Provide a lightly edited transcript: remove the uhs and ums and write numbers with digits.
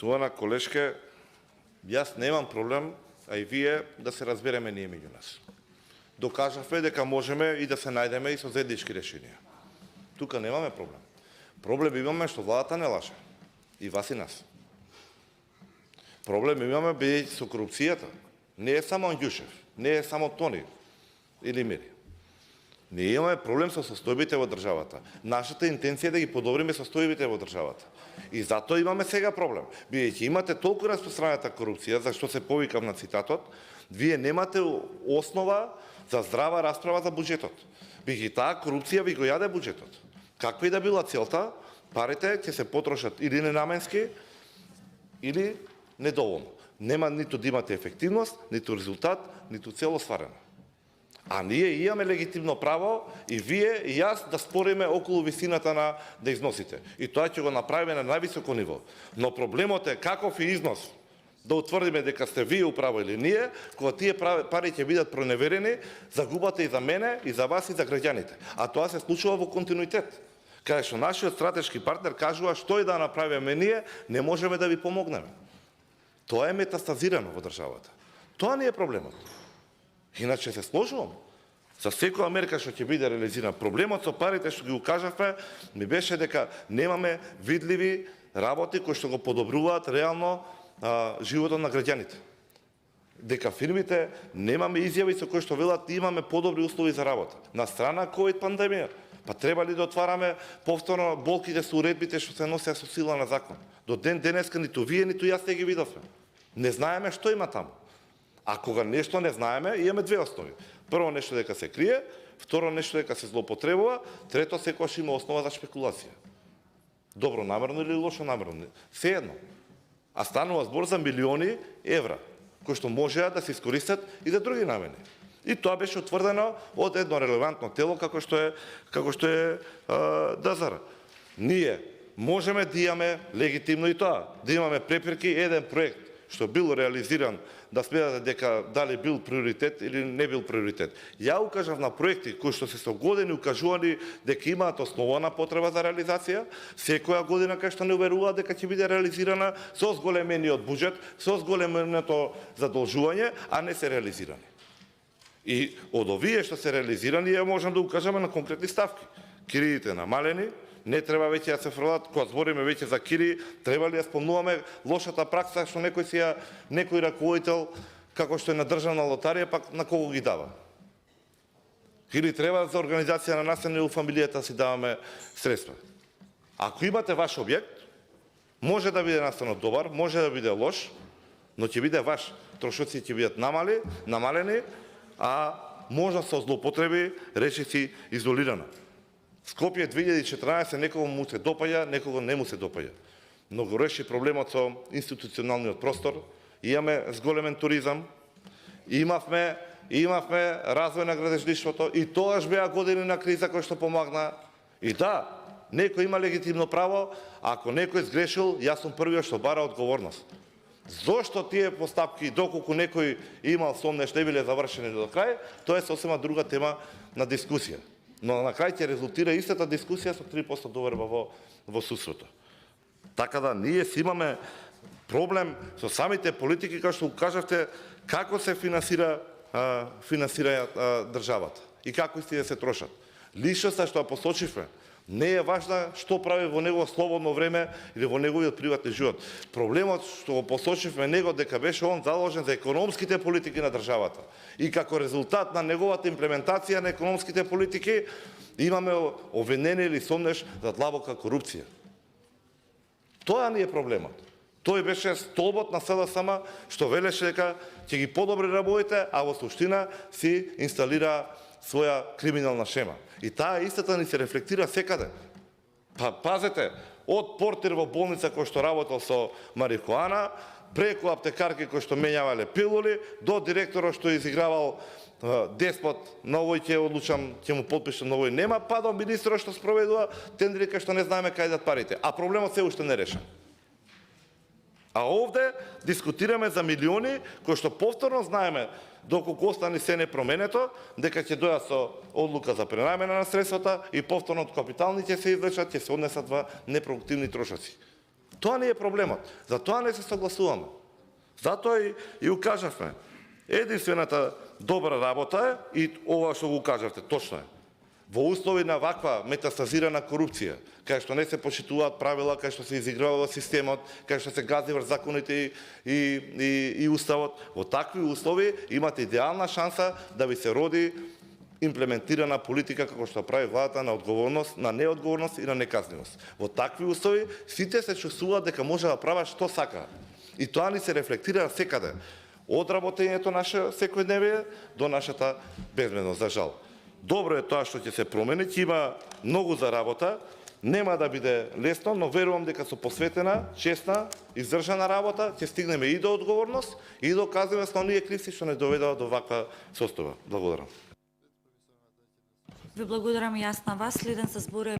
Поштована колешке, јас немам проблем, а и вие да се разбереме ние меѓу нас. Докажавме дека можеме и да се најдеме и со заеднички решенија. Тука немаме проблем. Проблем имаме што владата не лаже. И вас и нас. Проблем имаме бидејќи со корупцијата. Не е само Андјушев, не е само Тони или Мири. Ние имаме проблем со состојбите во државата. Нашата интенција е да ги подобриме состојбите во државата. И затоа имаме сега проблем. Бидејќи имате толку распространета корупција, зашто се повикам на цитатот, вие немате основа за здрава расправа за буџетот. Бидејќи таа корупција ви го јаде буџетот. Каква и да била целта, парите ќе се потрошат или ненаменски, или недоволно. Нема ниту да имате ефективност, ниту резултат, ниту цел остварено. А ние имаме легитимно право и вие и јас да спориме околу висината на да износите. И тоа ќе го направиме на највисоко ниво. Но проблемот е каков е износ. Да утврдиме дека сте вие управо или ние, кога тие пари ќе бидат проневерени, загубата и за мене, и за вас, и за граѓаните. А тоа се случува во континуитет. Каде што нашиот стратешки партнер кажува што и да направиме ние, не можеме да ви помогнеме. Тоа е метастазирано во државата. Тоа не е проблемот. Иначе се сложувам. За секоја мерка што ќе биде реализирана. Проблемот со парите што ги укажавме ми беше дека немаме видливи работи кои што го подобруваат реално животот на граѓаните. Дека фирмите немаме изјави со кои што велат имаме подобри услови за работа. На страна ковид пандемија. Па треба ли да отвараме повторно болките со уредбите што се носеа со сила на закон? До ден денеска ниту вие, ниту јас не ги видовме. Не знаеме што има таму. А кога нешто не знаеме, имаме две основи. Прво нешто дека се крие, второ нешто дека се злоупотребува, трето секогаш има основа за шпекулација. Добро намерно или лошо намерно, сеедно. А станува збор за милиони евра, кои што можеа да се искористат и за други намени. И тоа беше утврдено од едно релевантно тело како што е ДЗР. Ние можеме да имаме легитимно и тоа, да имаме препирки еден проект што бил реализиран, да смеtate дека дали бил приоритет или не бил приоритет. Ја укажав на проекти кои што се со години укажувани дека имаат основана потреба за реализација, секоја година кај што не уверуваат дека ќе биде реализирана со зголемениот буџет, со зголеменото задолжување, а не се реализирани. И од овие што се реализирани, ја можам да укажаме на конкретни ставки. Киридите намалени, не треба веќе да се фрлат, кога збориме веќе за кири, треба ли да спомнуваме лошата пракса што некој раководител, како што е на државна лотарија, пак на кого ги дава? Или треба за организација на население у фамилијата си даваме средства? Ако имате ваш објект, може да биде настанот добар, може да биде лош, но ќе биде ваш. Трошоци ќе бидат намалени, а може со злоупотреби речиси изолирана. Скопје 2014 некого му се допаѓа, некого не му се допаѓа. Но го реши проблемот со институционалниот простор, имаме зголемен туризам, имавме развој на градежништвото и тоаш беа години на криза кој што помогна. И да, некој има легитимно право, ако некој сгрешил, јас сум првиот што бара одговорност. Зошто тие постапки, доколку некој имал сомнеш, не биле завршени до крај, тоа е сосема друга тема на дискусија. Но на крај ќе резултира истата дискусија со 3% доверба во судството. Така да ние си имаме проблем со самите политики, како што кажавте, како се финансира државата и како исти да се трошат. Личноста што посочивме, не е важна што прави во негово слободно време или во неговиот приватни живот. Проблемот што го посочивме него дека беше он заложен за економските политики на државата. И како резултат на неговата имплементација на економските политики имаме обвинение или сомнеш за длабока корупција. Тоа не е проблемот. Тој беше столбот на СДСМ што велеше дека ќе ги подобри работите, а во суштина си инсталира своја криминална шема. И таа истата ни се рефлектира секаде. Па пазете, од портир во болница кој што работел со марихуана, преку аптекарки кои што менјавале пилули, до директорот што изигравал деспот, на овој ќе одлучам, ќе му подпишам, на овој нема, па до министрот што спроведува тендери кај што не знаеме кај дат парите. А проблемот се уште не решен. А овде дискутираме за милиони кои што повторно знаеме доколку остане се непроменето, дека ќе дојдат со одлука за пренамена на средствата и повторно од капитални ќе се извлечат, ќе се однесат во непродуктивни трошоци. Тоа не е проблемот. За тоа не се согласуваме. Затоа и укажавме. Единствената добра работа е, и ова што го кажавте, точно е. Во услови на ваква метастазирана корупција, кај што не се почитуваат правила, кај што се изиграва системот, кај што се гази врз законите и уставот, во такви услови имате идеална шанса да ви се роди имплементирана политика како што прави владата на одговорност, на неодговорност и на неказнивост. Во такви услови сите се чувствуваат дека може да прават што сака. И тоа ни се рефлектира секаде. Од работењето наше секојдневие до нашата безбедност, за жал. Добро е тоа што ќе се промени, ќе има многу за работа, нема да биде лесно, но верувам дека со посветена, честна, издржана работа ќе стигнеме и до одговорност и до казнивост на оние кривци што не доведува до ваква состојба. Благодарам. Ви благодарам и јас на вас. Следен се зборува